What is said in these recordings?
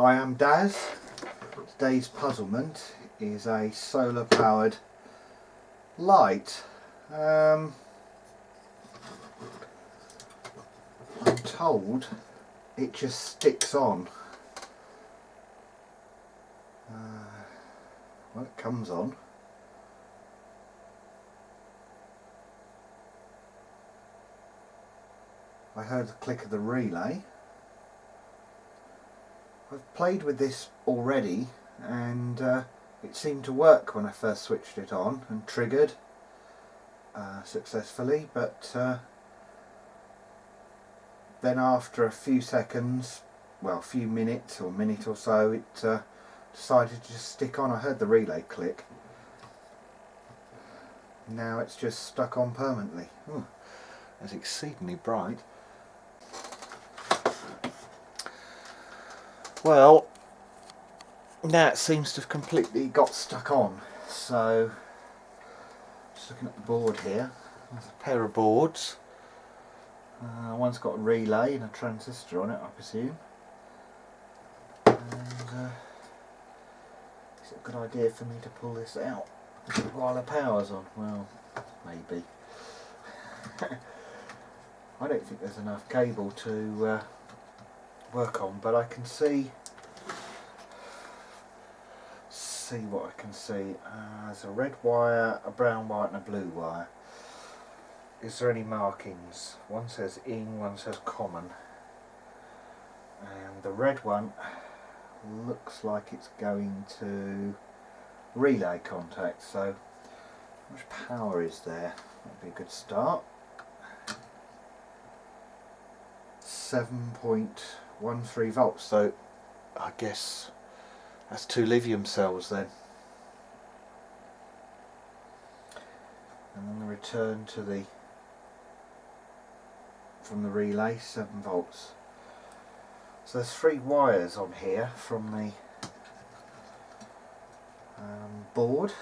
Hi, I'm Daz. Today's puzzlement is a solar powered light. I'm told it just sticks on. Well, it comes on. I heard the click of the relay. I've played with this already and it seemed to work when I first switched it on and triggered successfully, but then after a few seconds, well, a few minutes or a minute or so, it decided to just stick on. I heard the relay click. Now it's just stuck on permanently. Ooh, that's exceedingly bright. Well, now it seems to have completely got stuck on. So, just looking at the board here, there's a pair of boards. One's got a relay and a transistor on it, I presume. And is it a good idea for me to pull this out while the power's on? Well, maybe. I don't think there's enough cable to work on, but I can see what I can see. There's a red wire, a brown wire and a blue wire. Is there any markings? One says in, one says common, and the red one looks like it's going to relay contact. So how much power is there? That'd be a good start. 7.13 volts, so I guess that's 2 lithium cells then. And then the return to from the relay, 7 volts. So there's 3 wires on here from the board.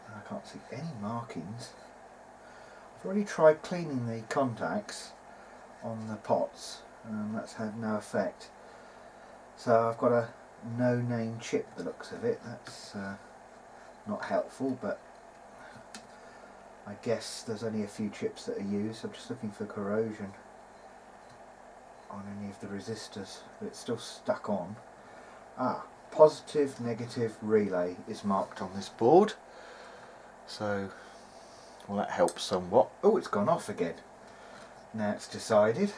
I can't see any markings. I've already tried cleaning the contacts on the pots and that's had no effect. So I've got a no-name chip, the looks of it. That's not helpful, but I guess there's only a few chips that are used. I'm just looking for corrosion on any of the resistors, but it's still stuck on. Positive, negative relay is marked on this board, so well, that helps somewhat. Oh, it's gone off again. Now it's decided.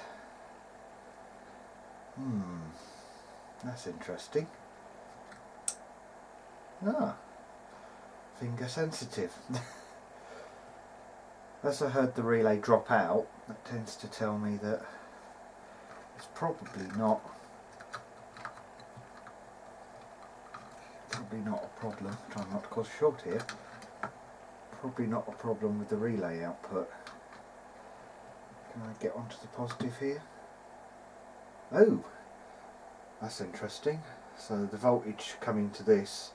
That's interesting. Finger sensitive. As I heard the relay drop out, that tends to tell me that it's probably not a problem. Trying not to cause a short here. Probably not a problem with the relay output. Can I get onto the positive here? Oh, that's interesting. So the voltage coming to this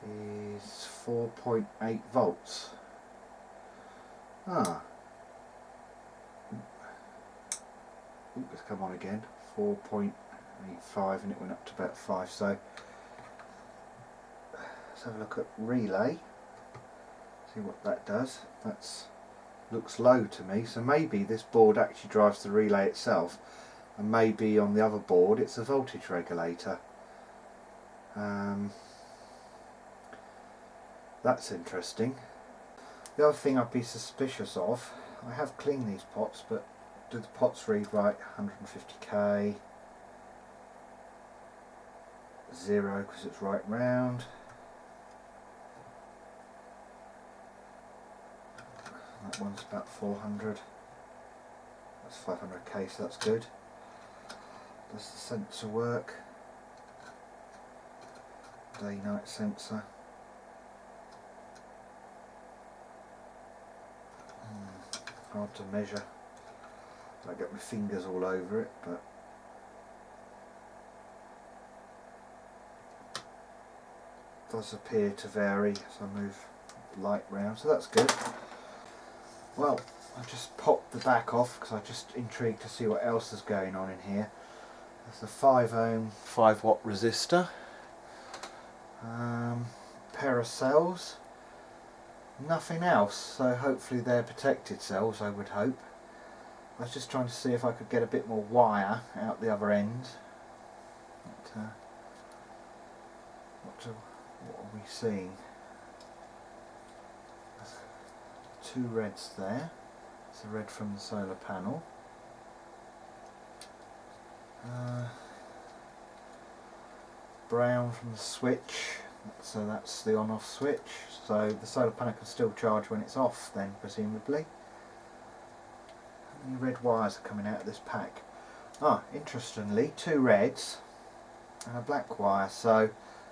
is 4.8 volts. It's come on again. 4.85 and it went up to about 5. So let's have a look at relay. See what that does. That's looks low to me. So maybe this board actually drives the relay itself, and maybe on the other board it's a voltage regulator. That's interesting. The other thing I'd be suspicious of, I have cleaned these pots, but do the pots read right? 150k, 0 because it's right round. That one's about 400. That's 500k, so that's good. Does the sensor work? Day-night sensor. Hard to measure. I get my fingers all over it, but it does appear to vary as I move light round, so that's good. Well, I just popped the back off because I'm just intrigued to see what else is going on in here. There's a 5 ohm 5 watt resistor, pair of cells, nothing else, so hopefully they're protected cells, I would hope. I was just trying to see if I could get a bit more wire out the other end. But, what are we seeing? There's 2 reds there. It's a red from the solar panel. Brown from the switch, so that's the on-off switch, so the solar panel can still charge when it's off then, presumably. How many red wires are coming out of this pack? Interestingly, 2 reds and a black wire, so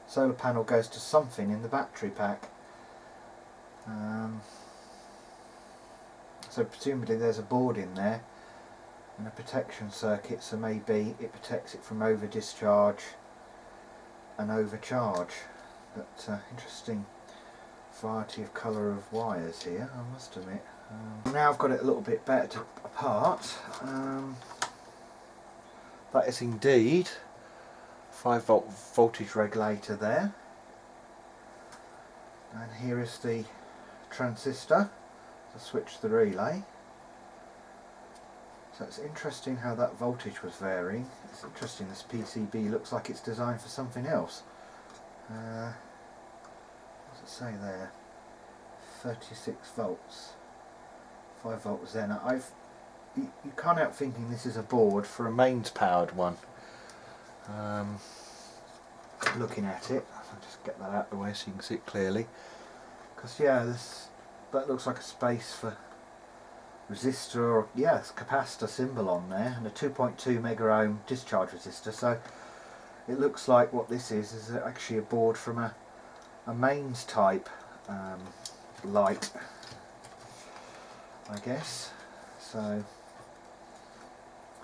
solar panel goes to something in the battery pack. So presumably there's a board in there and a protection circuit, so maybe it protects it from over discharge and overcharge. But interesting variety of colour of wires here, I must admit. Now I've got it a little bit better apart. That is indeed 5 volt voltage regulator there, and here is the transistor to switch the relay. So it's interesting how that voltage was varying. It's interesting, this PCB looks like it's designed for something else. What does it say there? 36 volts. 5 volts there. Now you can't help thinking this is a board for a mains powered one. Looking at it, I'll just get that out of the way so you can see it clearly. Because yeah, that looks like a space for resistor, or yes, capacitor symbol on there, and a 2.2 mega ohm discharge resistor. So it looks like what this is actually a board from a mains type light, I guess. So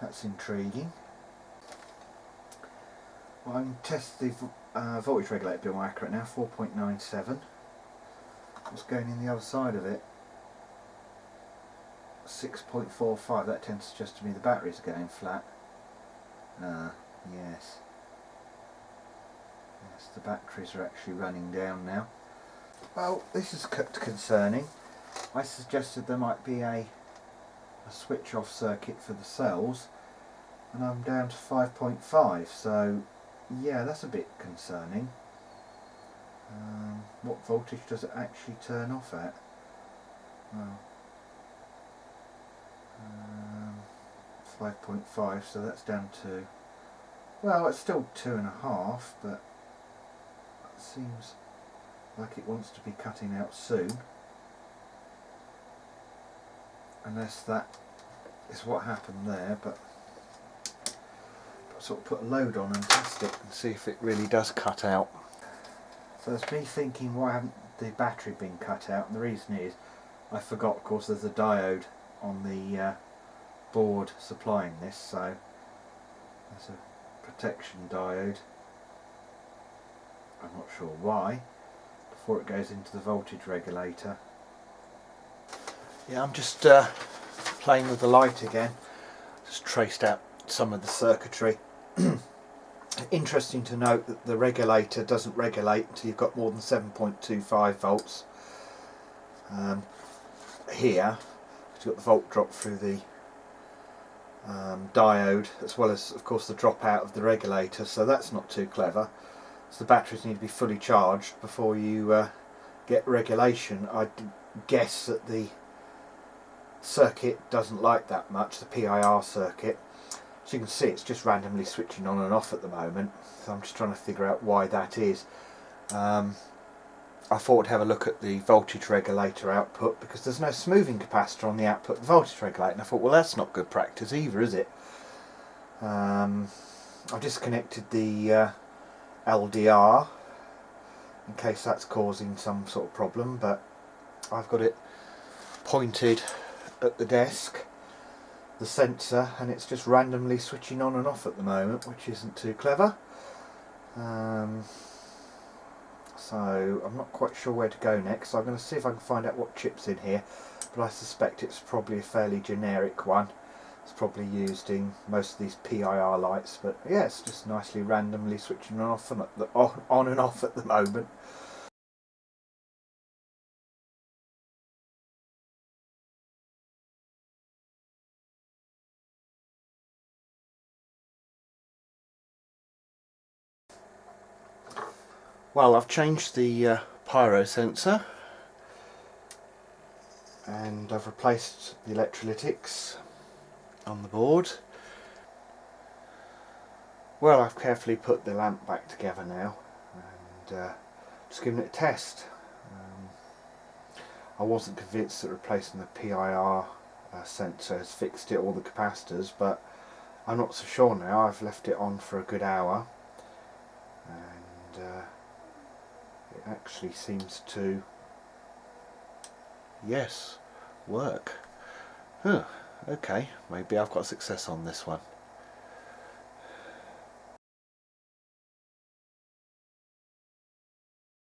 that's intriguing. Well, I'm testing the voltage regulator a bit more accurate now. 4.97. What's going in the other side of it? 6.45. That tends to suggest to me the batteries are going flat. Yes, the batteries are actually running down now. Well, this is concerning. I suggested there might be a switch off circuit for the cells, and I'm down to 5.5, so yeah, that's a bit concerning. What voltage does it actually turn off at? Well, 5.5, so that's down to, well, it's still 2.5, but it seems like it wants to be cutting out soon, unless that is what happened there. But I'll sort of put a load on and test it and see if it really does cut out. So it's me thinking, why haven't the battery been cut out? And the reason is I forgot, of course, there's a diode on the board supplying this, so there's a protection diode. I'm not sure why, before it goes into the voltage regulator. Yeah, I'm just playing with the light again. Just traced out some of the circuitry. Interesting to note that the regulator doesn't regulate until you've got more than 7.25 volts. Here, you've got the volt drop through the diode, as well as, of course, the drop out of the regulator, so that's not too clever. So the batteries need to be fully charged before you get regulation. I guess that the circuit doesn't like that much, the PIR circuit. So you can see it's just randomly switching on and off at the moment, so I'm just trying to figure out why that is. I thought I'd have a look at the voltage regulator output, because there's no smoothing capacitor on the output of the voltage regulator, and I thought, well, that's not good practice either, is it? I've disconnected the LDR in case that's causing some sort of problem, but I've got it pointed at the desk, the sensor, and it's just randomly switching on and off at the moment, which isn't too clever. So I'm not quite sure where to go next. So I'm going to see if I can find out what chip's in here, but I suspect it's probably a fairly generic one, It's probably used in most of these PIR lights, but yeah, it's just nicely randomly switching on and off at the moment. Well, I've changed the pyro sensor and I've replaced the electrolytics on the board. Well, I've carefully put the lamp back together now and just giving it a test. I wasn't convinced that replacing the PIR sensor has fixed it, all the capacitors, but I'm not so sure now. I've left it on for a good hour and it actually seems to, yes, work. Huh, okay, maybe I've got success on this one.